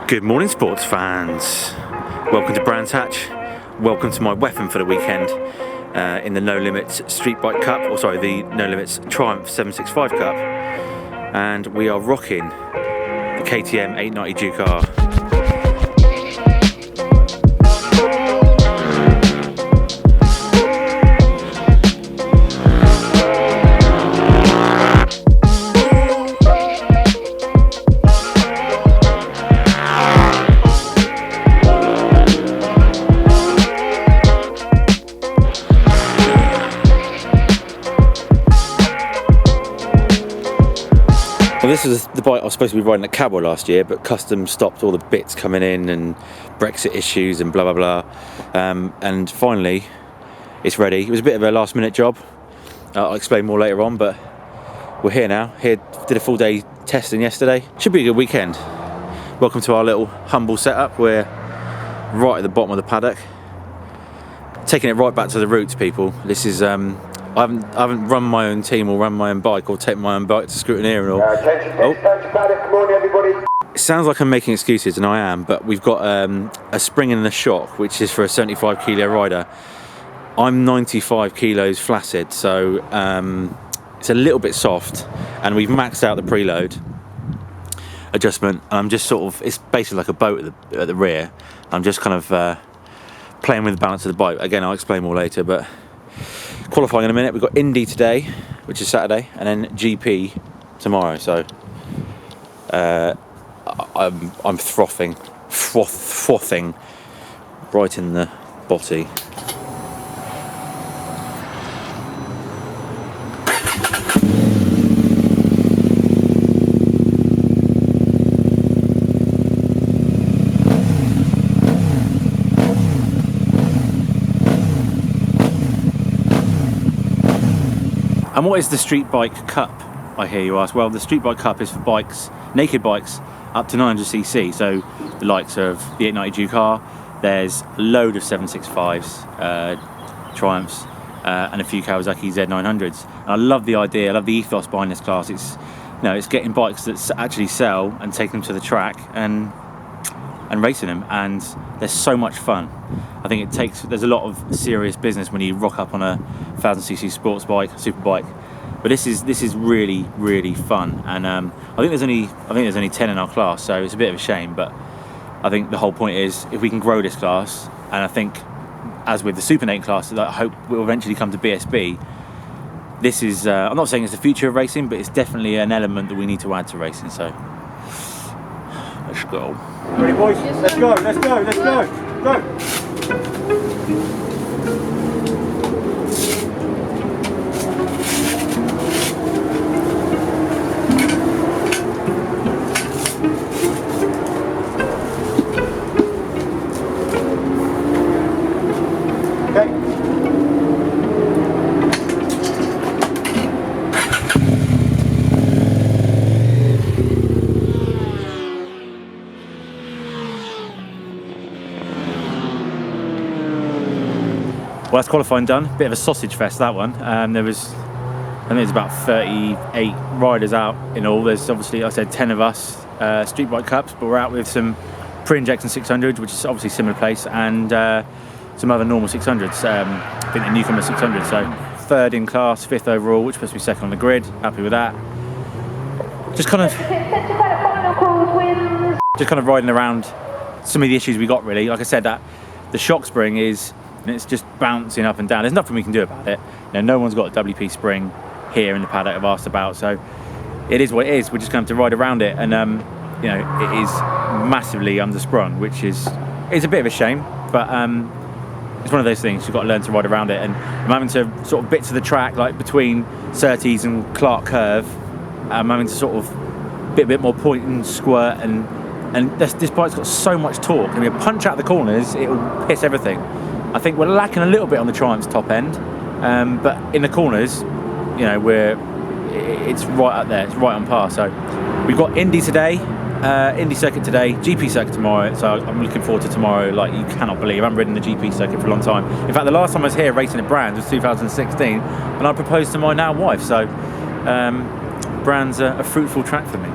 Good morning, sports fans. Welcome to Brands Hatch. Welcome to my weapon for the weekend in the No Limits Street Bike Cup, the No Limits Triumph 765 Cup, and we are rocking the KTM 890 Duke R. Well, this is the bike I was supposed to be riding at Cowboy last year, but custom stopped all the bits coming in and Brexit issues and blah blah blah. And finally, it's ready. It was a bit of a last minute job. I'll explain more later on, but we're here now. Did a full day testing yesterday. Should be a good weekend. Welcome to our little humble setup. We're right at the bottom of the paddock. Taking it right back to the roots, people. This is I haven't run my own team or run my own bike or taken my own bike to scrutineer and all. It sounds like I'm making excuses, and I am, but we've got a spring and a shock, which is for a 75 kilo rider. I'm 95 kilos flaccid, so it's a little bit soft, and we've maxed out the preload adjustment, and I'm just it's basically like a boat at the rear. I'm just kind of playing with the balance of the bike. Again, I'll explain more later, but qualifying in a minute. We've got Indy today, which is Saturday, and then GP tomorrow. So I'm frothing right in the botty. And what is the Street Bike Cup, I hear you ask? Well, the Street Bike Cup is for bikes, naked bikes, up to 900cc. So the likes of the 890 Duke R, there's a load of 765s, Triumphs, and a few Kawasaki Z900s. And I love the idea, I love the ethos behind this class. It's getting bikes that actually sell and take them to the track and racing them, and they're so much fun. I think there's a lot of serious business when you rock up on a 1000cc sports bike, super bike, but this is really, really fun. And I think there's only 10 in our class, so it's a bit of a shame, but I think the whole point is if we can grow this class, and I think as with the Super 8 class that I hope will eventually come to BSB, this is I'm not saying it's the future of racing, but it's definitely an element that we need to add to racing. So let's go. Ready, boys? Let's go. Go. Well, that's qualifying done. Bit of a sausage fest, that one. I think there's about 38 riders out in all. There's obviously, like I said, 10 of us Street Bike Cups, but we're out with some pre-injection 600s, which is obviously similar place, and some other normal 600s. I think the newcomer 600. So third in class, fifth overall, which is supposed to be second on the grid. Happy with that. Just kind of riding around some of the issues we got, really. Like I said, that the shock spring it's just bouncing up and down. There's nothing we can do about it. No one's got a WP spring here in the paddock I've asked about, so it is what it is. We're just going to have to ride around it, and it is massively undersprung, which is a bit of a shame, but it's one of those things. You've got to learn to ride around it, and I'm having to sort of bits of the track, like between Surtees and Clark Curve, I'm having to sort of a bit more point and squirt, and this bike's got so much torque. I mean, a punch out the corners, it'll piss everything. I think we're lacking a little bit on the Triumph's top end, but in the corners, it's right up there. It's right on par. So we've got Indy today, Indy circuit today, GP circuit tomorrow. So I'm looking forward to tomorrow like you cannot believe. I haven't ridden the GP circuit for a long time. In fact, the last time I was here racing at Brands was 2016, and I proposed to my now wife. So Brands a fruitful track for me.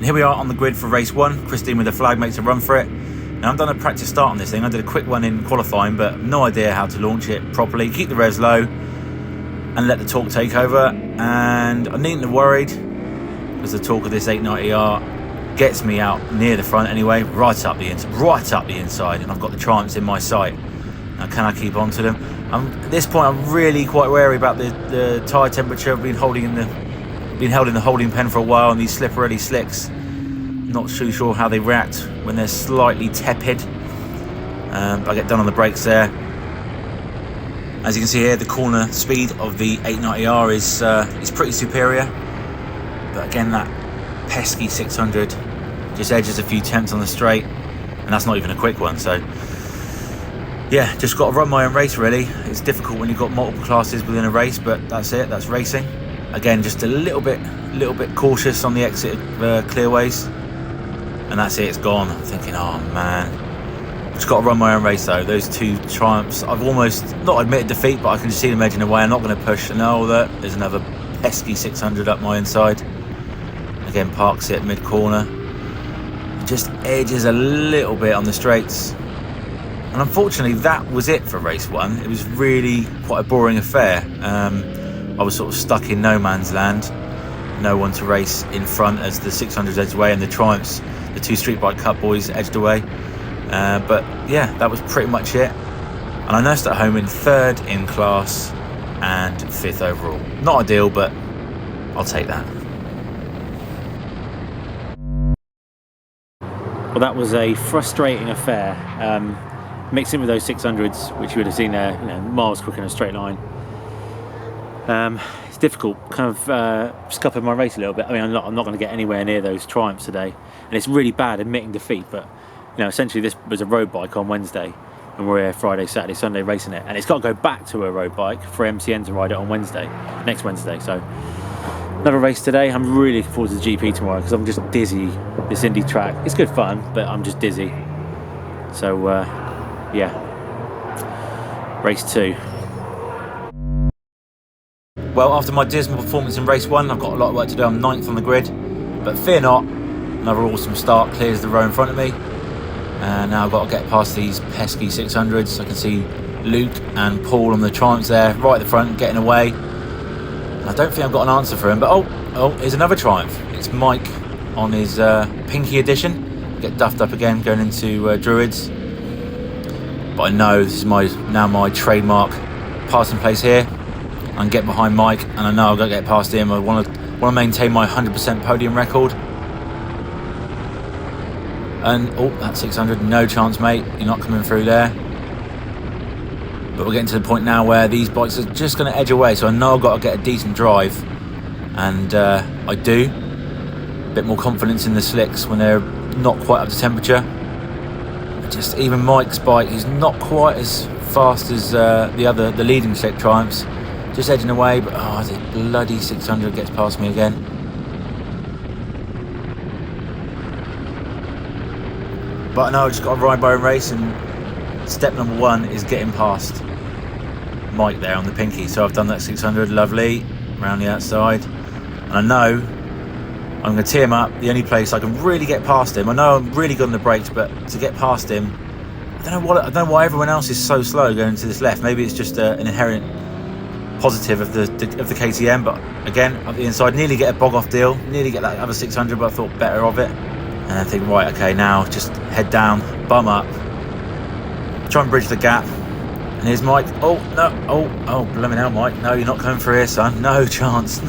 And here we are on the grid for race 1. Christine with the flag makes a run for it. Now I've done a practice start on this thing. I did a quick one in qualifying, but no idea how to launch it properly. Keep the revs low and let the torque take over. And I needn't have worried, because the torque of this 890R gets me out near the front anyway, right up the inside, and I've got the Triumphs in my sight. Now can I keep on to them? At this point I'm really quite wary about the tyre temperature. I've been held in the holding pen for a while, and these slippery slicks, not too sure how they react when they're slightly tepid. But I get done on the brakes there. As you can see here, the corner speed of the 890R is pretty superior, but again that pesky 600 just edges a few tenths on the straight, and that's not even a quick one. So yeah, just got to run my own race really. It's difficult when you've got multiple classes within a race, but that's it, that's racing. Again, just a little bit cautious on the exit of clearways, and that's it, it's gone. I'm thinking, oh man, just got to run my own race though. Those two Triumphs, I've almost not admitted defeat, but I can just see them edging away. I'm not going to push. And oh, there's another pesky 600 up my inside. Again, parks it mid corner, just edges a little bit on the straights. And unfortunately that was it for race 1. It was really quite a boring affair. I was sort of stuck in no man's land, no one to race in front as the 600s edged away and the Triumphs, the two Street Bike Cup boys, edged away. But yeah, that was pretty much it. And I nursed at home in 3rd in class and 5th overall. Not ideal, but I'll take that. Well, that was a frustrating affair. Mixing with those 600s, which you would have seen there, miles quicker in a straight line. It's difficult, kind of scuppering my race a little bit. I mean, I'm not going to get anywhere near those Triumphs today, and it's really bad admitting defeat. But essentially, this was a road bike on Wednesday, and we're here Friday, Saturday, Sunday racing it, and it's got to go back to a road bike for MCN to ride it on next Wednesday. So another race today. I'm really looking forward to the GP tomorrow because I'm just dizzy. This Indy track, it's good fun, but I'm just dizzy. So yeah, race 2. Well, after my dismal performance in race 1, I've got a lot of work to do. I'm 9th on the grid, but fear not, another awesome start clears the row in front of me. And now I've got to get past these pesky 600s. I can see Luke and Paul on the Triumphs there, right at the front, getting away. I don't think I've got an answer for him, but oh, here's another Triumph. It's Mike on his Pinky edition. Get duffed up again, going into Druids. But I know this is now my trademark passing place here. I can get behind Mike, and I know I've got to get past him. I want to maintain my 100% podium record. And that 600, no chance, mate. You're not coming through there. But we're getting to the point now where these bikes are just going to edge away, so I know I've got to get a decent drive, and I do. A bit more confidence in the slicks when they're not quite up to temperature. Just even Mike's bike, he's not quite as fast as the leading slick Triumphs. Just edging away, but the bloody 600 gets past me again. But I know I've just got to ride my own race, and step number 1 is getting past Mike there on the Pinky. So I've done that 600, lovely, around the outside. And I know I'm going to tee him up. The only place I can really get past him, I know I'm really good on the brakes, but to get past him, I don't know why everyone else is so slow going to this left. Maybe it's just an inherent positive of the KTM, but again, up the inside, nearly get a bog off deal, nearly get that other 600, but I thought better of it. And I think, right, okay, now just head down, bum up, try and bridge the gap. And here's Mike. Oh no, oh blooming hell, Mike, no, you're not coming through here, son. No chance.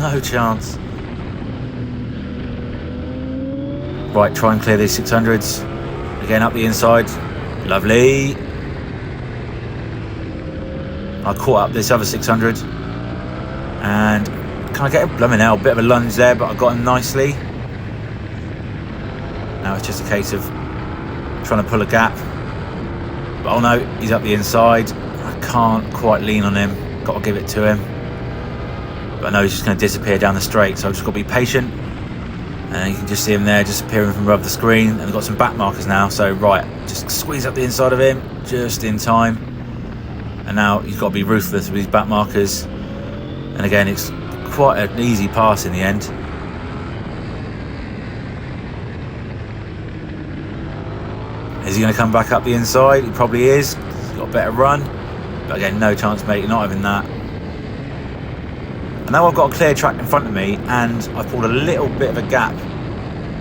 Right, try and clear these 600s again up the inside. Lovely. I caught up this other 600, and can I get a blooming hell, bit of a lunge there, but I got him nicely. Now it's just a case of trying to pull a gap, but oh no, he's up the inside. I can't quite lean on him, got to give it to him, but I know he's just going to disappear down the straight, so I've just got to be patient. And you can just see him there disappearing from above the screen, and I've got some back markers now, so right, just squeeze up the inside of him just in time. And now you've got to be ruthless with these back markers, and again it's quite an easy pass in the end. Is he going to come back up the inside? He probably is. He's got a better run. But again, no chance, mate. Not even that. And now I've got a clear track in front of me, and I've pulled a little bit of a gap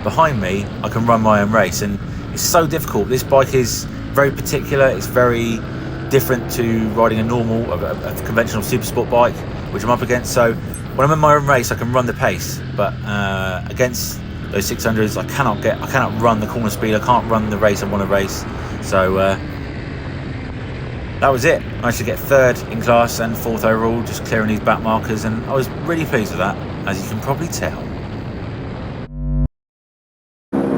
behind me. I can run my own race, and it's so difficult. This bike is very particular. It's very different to riding a normal, a conventional super sport bike, which I'm up against. So when I'm in my own race, I can run the pace, but against those 600s, I cannot run the corner speed. I can't run the race I want to race. So that was it. I managed to get 3rd in class and 4th overall, just clearing these back markers, and I was really pleased with that, as you can probably tell.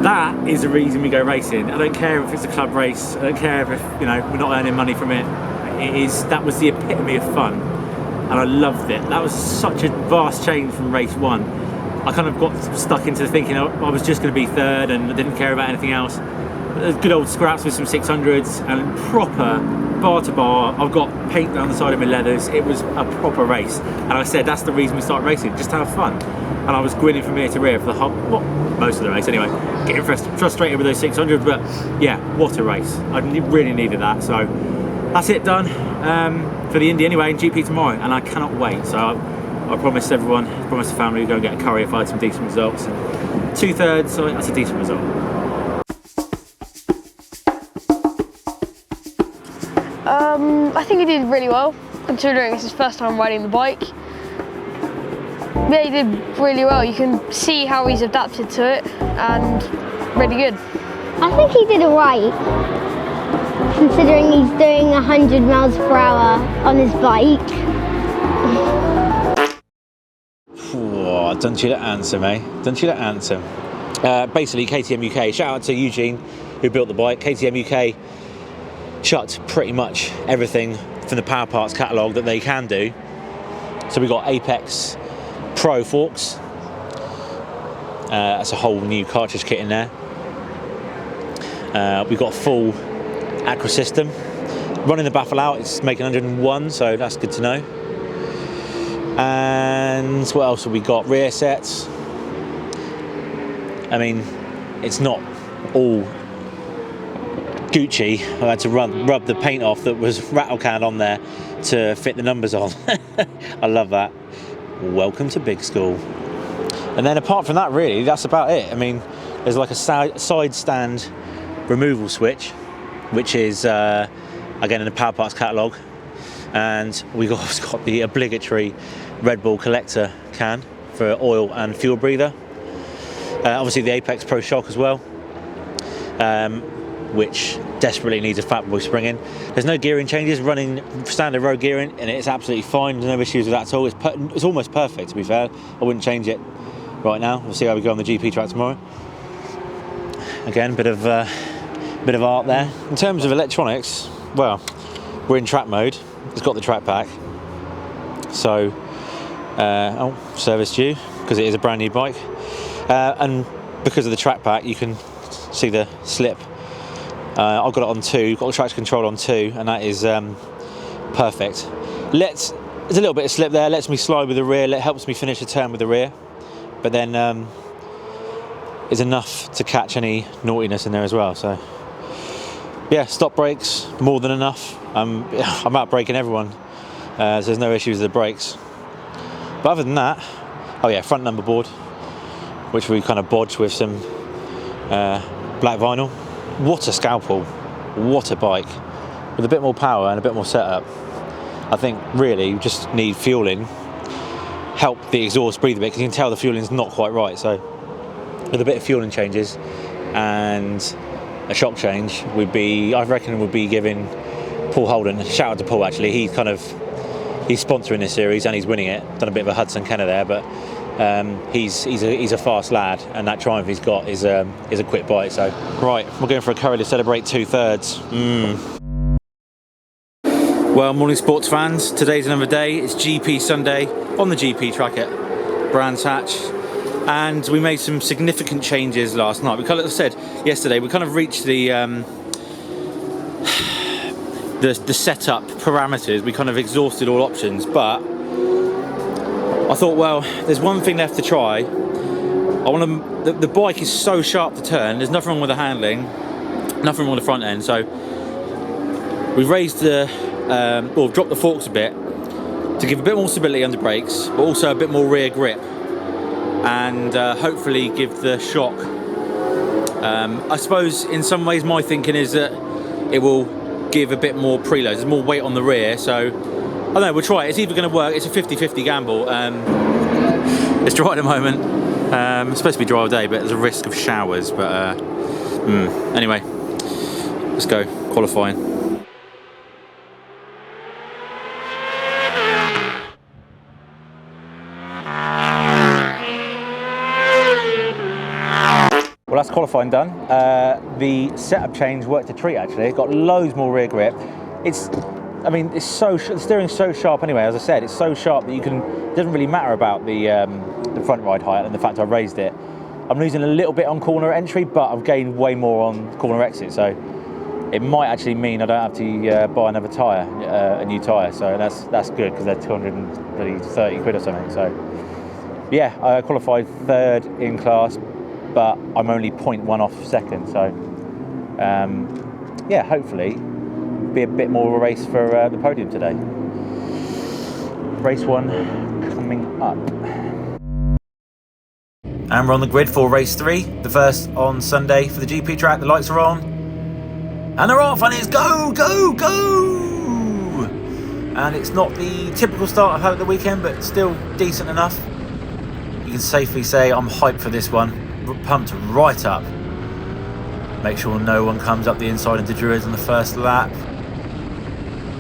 That is the reason we go racing. I don't care if it's a club race. I don't care if, you know, we're not earning money from it. That was the epitome of fun, and I loved it. That was such a vast change from race 1. I kind of got stuck into thinking I was just going to be 3rd and I didn't care about anything else. There's good old scraps with some 600s and proper bar to bar. I've got paint down the side of my leathers. It was a proper race, and I said that's the reason we started racing, just to have fun. And I was grinning from ear to rear for the whole, well, most of the race anyway, getting frustrated with those 600s, but yeah, what a race. I really needed that. So that's it, done for the Indy anyway, and GP tomorrow, and I cannot wait. So I promised everyone, promised the family we'd go and get a curry if I had some decent results. And 2/3, so that's a decent result. I think he did really well, considering it's his first time riding the bike. Yeah, he did really well. You can see how he's adapted to it, and really good. I think he did alright, considering he's doing 100 miles per hour on his bike. Oh, don't you let answer, mate. Don't you let answer. Basically, KTM UK, shout out to Eugene, who built the bike. KTM UK chucked pretty much everything from the power parts catalogue that they can do. So we got Apex Pro forks. That's a whole new cartridge kit in there. We've got a full Acra system. Running the baffle out, it's making 101, so that's good to know. And what else have we got? Rear sets. I mean, it's not all Gucci. I had to rub the paint off that was rattle canned on there to fit the numbers on. I love that. Welcome to big school. And then apart from that, really, that's about it. I mean, there's like a side stand removal switch, which is again in the power parts catalogue, and we've also got the obligatory Red Bull collector can for oil and fuel breather. Obviously the Apex Pro shock as well, which desperately needs a fat boy spring in. There's no gearing changes, running standard road gearing, and it's absolutely fine. There's no issues with that at all. It's almost perfect, to be fair. I wouldn't change it right now. We'll see how we go on the GP track tomorrow. Again, bit of art there. In terms of electronics, well, we're in track mode. It's got the track pack, so service due because it is a brand new bike, and because of the track pack, you can see the slip. I've got it on 2, got the traction control on 2, and that is perfect. There's a little bit of slip there, lets me slide with the rear, helps me finish the turn with the rear, but then is enough to catch any naughtiness in there as well. So yeah, stop brakes, more than enough. I'm out braking everyone, so there's no issues with the brakes. But other than that, oh yeah, front number board, which we kind of bodged with some black vinyl. What a scalpel, what a bike. With a bit more power and a bit more setup. I think really you just need fueling, help the exhaust breathe a bit, because you can tell the fueling's not quite right. So with a bit of fueling changes and a shock change, I reckon we'd be giving Paul Holden, shout out to Paul actually, he's sponsoring this series and he's winning it. Done a bit of a Hudson Kenner there, but he's a fast lad, and that Triumph he's got is a quick bite. So right, we're going for a curry to celebrate 2/3. Well, morning sports fans, today's another day. It's GP Sunday on the GP track at Brands Hatch, and we made some significant changes last night. We kind of said yesterday, we kind of reached the setup parameters. We kind of exhausted all options, but I thought, well, there's one thing left to try. The bike is so sharp to turn, there's nothing wrong with the handling, nothing wrong with the front end. So we've raised the, or dropped the forks a bit to give a bit more stability under brakes, but also a bit more rear grip, and hopefully give the shock. I suppose in some ways my thinking is that it will give a bit more preload. There's more weight on the rear, so I don't know, we'll try it. It's either going to work. It's a 50-50 gamble. It's dry at the moment. It's supposed to be dry all day, but there's a risk of showers. But anyway, let's go qualifying. Well, that's qualifying done. The setup change worked a treat actually. Got loads more rear grip. It's, I mean, it's so the steering's so sharp anyway. As I said, it's so sharp that you can. It doesn't really matter about the front ride height and the fact I raised it. I'm losing a little bit on corner entry, but I've gained way more on corner exit. So it might actually mean I don't have to buy another tyre, a new tyre. So that's good because they're 230 quid or something. So yeah, I qualified third in class, but I'm only 0.1 off second, so yeah, hopefully be a bit more of a race for the podium today. Race 1 coming up. And we're on the grid for race 3, the first on Sunday for the GP track. The lights are on, and they're off, and it's go, go, go! And it's not the typical start I've had at the weekend, but still decent enough. You can safely say I'm hyped for this one. Pumped right up. Make sure no one comes up the inside of the Druids on the first lap,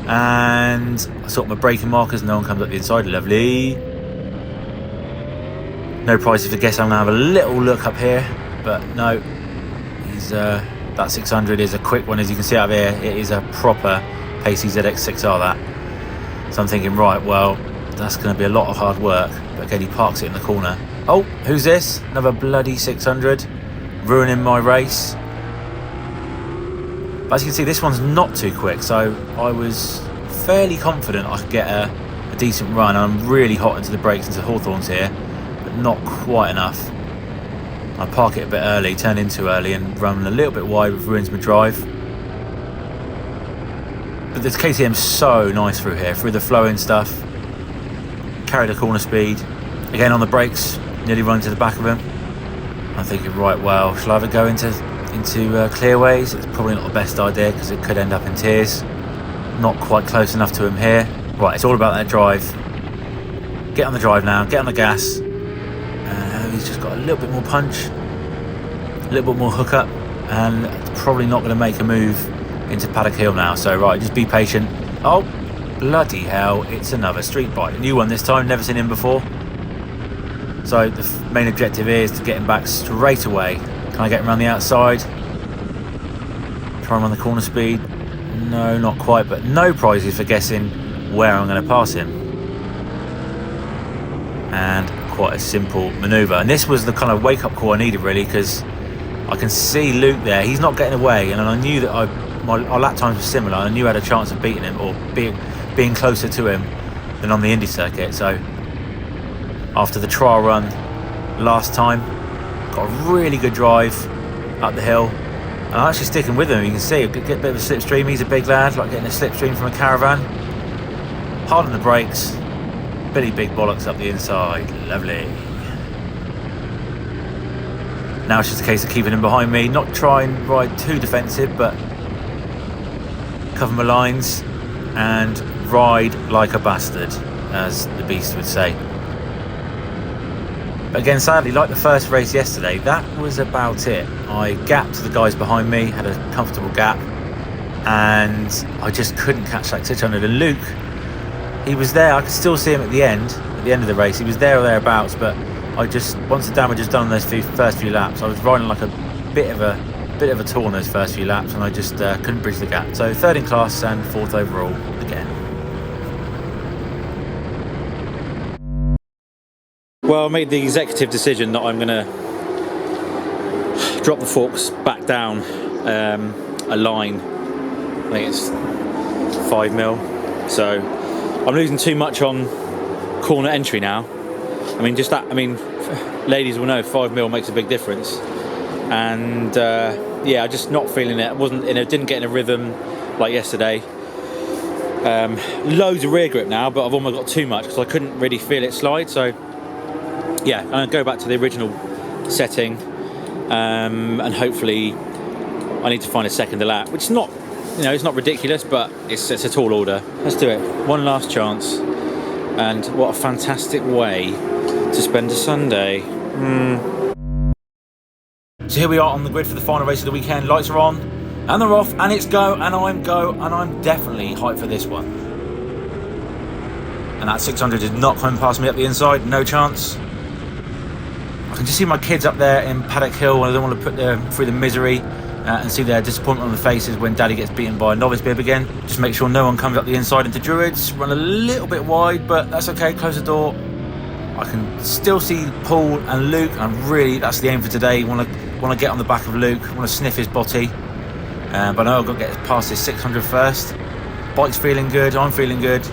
and I sort my braking markers. No one comes up the inside. Lovely. No prizes for guess. I'm gonna have a little look up here, but no. He's that 600 is a quick one, as you can see out here. It is a proper pacey ZX6R that. So I'm thinking, right, well, that's going to be a lot of hard work. But again, he parks it in the corner. Oh, who's this? Another bloody 600, ruining my race. But as you can see, this one's not too quick, so I was fairly confident I could get a decent run. I'm really hot into the brakes into Hawthorns here, but not quite enough. I park it a bit early, turn in too early, and run a little bit wide, which ruins my drive. But this KTM's so nice through here, through the flowing stuff. Carry the corner speed. Again on the brakes, nearly run to the back of him. I'm thinking, right, well, shall I ever go into clearways? It's probably not the best idea because it could end up in tears. Not quite close enough to him here. Right, it's all about that drive. Get on the drive now, get on the gas. He's just got a little bit more punch, a little bit more hook up, and probably not going to make a move into Paddock Hill now. So right, just be patient. Oh, bloody hell, it's another street bike. A new one this time, never seen him before. So the main objective here is to get him back straight away. Can I get him around the outside? Try him on the corner speed. No, not quite, but no prizes for guessing where I'm going to pass him. And quite a simple manoeuvre. And this was the kind of wake-up call I needed, really, because I can see Luke there. He's not getting away, and I knew that our lap times were similar. I knew I had a chance of beating him or being closer to him than on the Indy circuit. So after the trial run last time, got a really good drive up the hill, and I'm actually sticking with him. You can see, get a bit of a slipstream. He's a big lad, like getting a slipstream from a caravan. Hard on the brakes, pretty big bollocks up the inside. Lovely. Now it's just a case of keeping him behind me, not try and ride too defensive, but cover my lines and ride like a bastard, as the beast would say. But again, sadly, like the first race yesterday, that was about it. I gapped the guys behind me, had a comfortable gap, and I just couldn't catch that 600. And Luke, he was there. I could still see him at the end of the race. He was there or thereabouts, but I just, once the damage was done on those first few laps, I was riding like a bit of a tour on those first few laps, and I just couldn't bridge the gap. So third in class and fourth overall again. Well, I made the executive decision that I'm going to drop the forks back down a line. I think it's 5 mil. So I'm losing too much on corner entry now. I mean, just that. I mean, ladies will know 5 mil makes a big difference. and yeah, I'm just not feeling it. Didn't get in a rhythm like yesterday. Loads of rear grip now, but I've almost got too much because I couldn't really feel it slide. So yeah, I'm gonna go back to the original setting, and hopefully I need to find a second lap, which is not, it's not ridiculous, but it's a tall order. Let's do it. One last chance, and what a fantastic way to spend a Sunday. So here we are on the grid for the final race of the weekend. Lights are on and they're off, and it's go, and I'm definitely hyped for this one. And that 600 did not come past me up the inside, no chance. I can just see my kids up there in Paddock Hill, and I don't want to put them through the misery and see their disappointment on the faces when Daddy gets beaten by a novice bib again. Just make sure no one comes up the inside into Druids. Run a little bit wide, but that's okay. Close the door. I can still see Paul and Luke, and that's the aim for today. Want to get on the back of Luke. Want to sniff his body, but I know I've got to get past this 600 first. Bike's feeling good. I'm feeling good,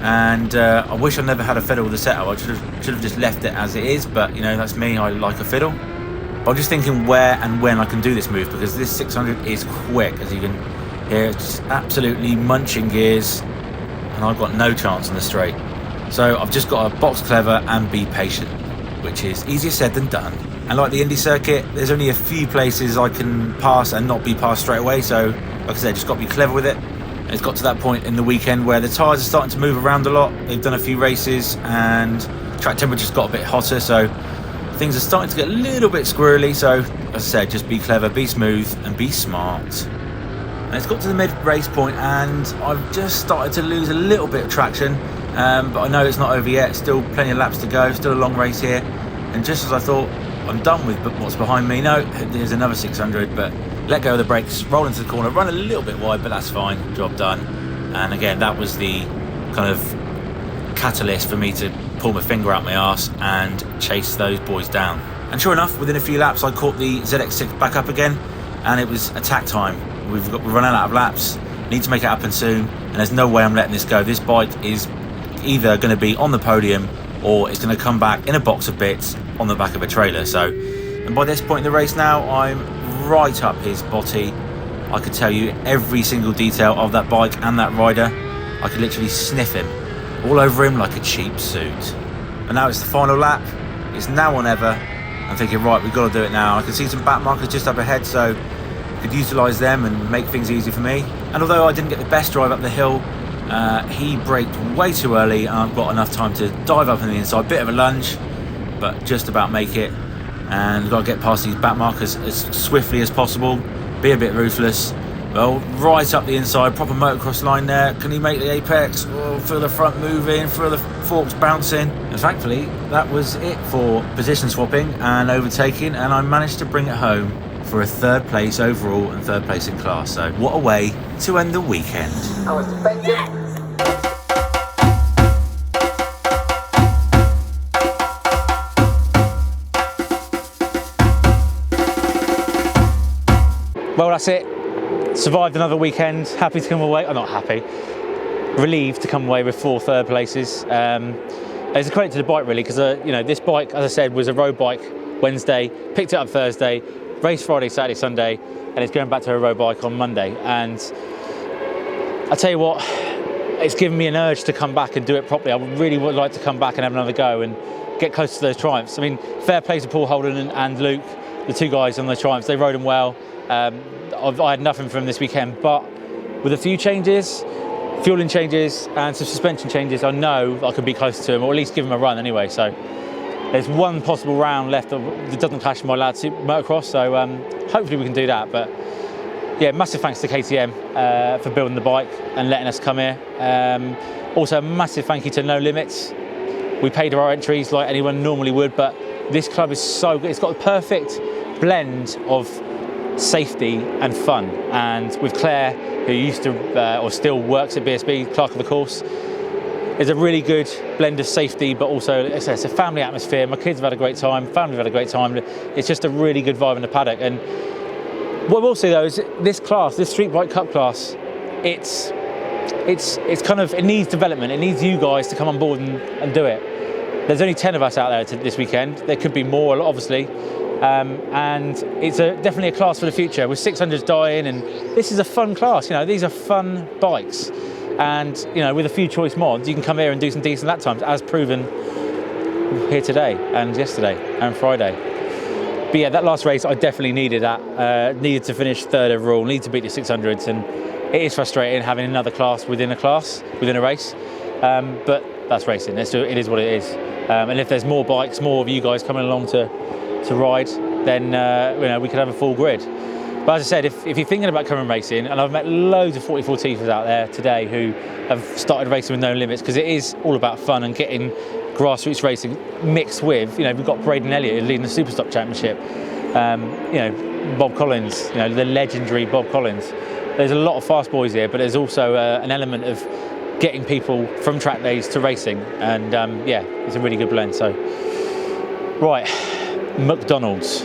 and I wish I never had a fiddle with the setup. I should have just left it as it is. But that's me. I like a fiddle. I'm just thinking where and when I can do this move, because this 600 is quick, as you can hear. It's just absolutely munching gears, and I've got no chance on the straight. So I've just got to box clever and be patient, which is easier said than done. And like the Indy circuit, there's only a few places I can pass and not be passed straight away. So like I said, just got to be clever with it. And it's got to that point in the weekend where the tyres are starting to move around a lot. They've done a few races and track temperature's got a bit hotter, so things are starting to get a little bit squirrely. So as I said, just be clever, be smooth and be smart. And it's got to the mid-race point, and I've just started to lose a little bit of traction, but I know it's not over yet. Still plenty of laps to go, still a long race here. And just as I thought I'm done with what's behind me, no, there's another 600, but let go of the brakes, roll into the corner, run a little bit wide, but that's fine, job done. And again, that was the kind of catalyst for me to pull my finger out my arse and chase those boys down. And sure enough, within a few laps I caught the ZX6 back up again, and it was attack time. We've run out of laps, need to make it happen soon, and there's no way I'm letting this go. This bike is either going to be on the podium or it's going to come back in a box of bits on the back of a trailer. So, and by this point in the race now, I'm right up his body. I could tell you every single detail of that bike and that rider. I could literally sniff him all over him like a cheap suit. And now it's the final lap. It's now or never. I'm thinking, right, we've got to do it now. I can see some back markers just up ahead, so I could utilise them and make things easy for me. And although I didn't get the best drive up the hill, he braked way too early, and I've got enough time to dive up on the inside. Bit of a lunge, but just about make it. And I've got to get past these back markers as swiftly as possible. Be a bit ruthless. Well, right up the inside, proper motocross line there. Can he make the apex? Oh, feel the front moving, feel the forks bouncing. And thankfully, that was it for position swapping and overtaking, and I managed to bring it home for a third place overall and third place in class. So what a way to end the weekend. I was defensive. Well, that's it. Survived another weekend. Happy to come away. I'm not happy. Relieved to come away with 4 third places. It's a credit to the bike really, because this bike, as I said, was a road bike Wednesday. Picked it up Thursday. Raced Friday, Saturday, Sunday, and it's going back to a road bike on Monday. And I tell you what, it's given me an urge to come back and do it properly. I really would like to come back and have another go and get close to those triumphs. I mean, fair play to Paul Holden and Luke, the 2 guys on the triumphs. They rode them well. I had nothing from this weekend, but with a few changes, fueling changes and some suspension changes, I know I could be close to him, or at least give him a run anyway. So there's one possible round left that doesn't clash with my lads motocross, so hopefully we can do that. But yeah, massive thanks to KTM for building the bike and letting us come here. Also, a massive thank you to No Limits. We paid our entries like anyone normally would, but this club is so good. It's got the perfect blend of safety and fun. And with Claire, who used to or still works at BSB, clerk of the course, it's a really good blend of safety, but also it's a family atmosphere. My kids have had a great time, family have had a great time. It's just a really good vibe in the paddock. And what we'll see though is this class, this Street Bike Cup class, it's kind of, it needs development. It needs you guys to come on board and do it. There's only 10 of us out there this weekend. There could be more, obviously. and it's definitely a class for the future, with 600s dying, and this is a fun class. You know, these are fun bikes, and you know, with a few choice mods, you can come here and do some decent lap times, as proven here today and yesterday and Friday. But yeah, that last race I definitely needed that. Needed to finish third overall, needed to beat the 600s, and it is frustrating having another class within a race. But that's racing. It is what it is. And if there's more bikes, more of you guys coming along to ride, then you know, we could have a full grid. But as I said, if you're thinking about coming racing, and I've met loads of 44 Tiefers out there today who have started racing with no limits, because it is all about fun and getting grassroots racing mixed with, you know, we've got Braden Elliott leading the Superstock Championship, you know, Bob Collins, you know, the legendary Bob Collins. There's a lot of fast boys here, but there's also an element of getting people from track days to racing, and yeah, it's a really good blend. So, right, McDonald's.